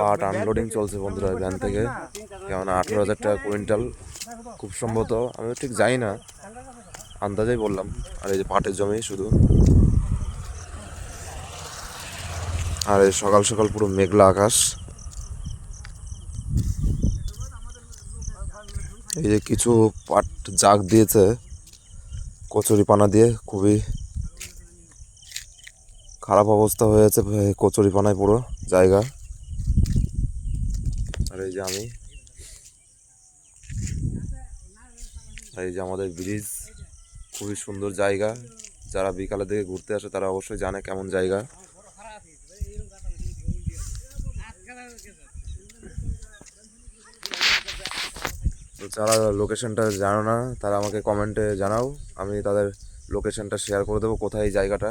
পাট আনলোডিং চলছে বন্ধুরা ভ্যান থেকে, কেমন 18,000 টাকা কুইন্টাল খুব সম্ভবত, আমি ঠিক জানি না, আন্দাজেই বললাম। আর এই যে পাটের জমি শুধু, আর এই সকাল সকাল পুরো মেঘলা আকাশ। এই যে কিছু পাট জাগ দিয়েছে কচুরি পানা দিয়ে, খুবই খারাপ অবস্থা হয়েছে কচুরি পানায় পুরো জায়গা। আর এই যে আমি, আর এই যে আমাদের ব্রিজ, খুবই সুন্দর জায়গা। যারা বিকালের দিকে ঘুরতে আসে তারা অবশ্যই জানে কেমন জায়গা। তো যারা লোকেশনটা জানো না তারা আমাকে কমেন্টে জানাও, আমি তাদের লোকেশনটা শেয়ার করে দেবো কোথায় এই জায়গাটা।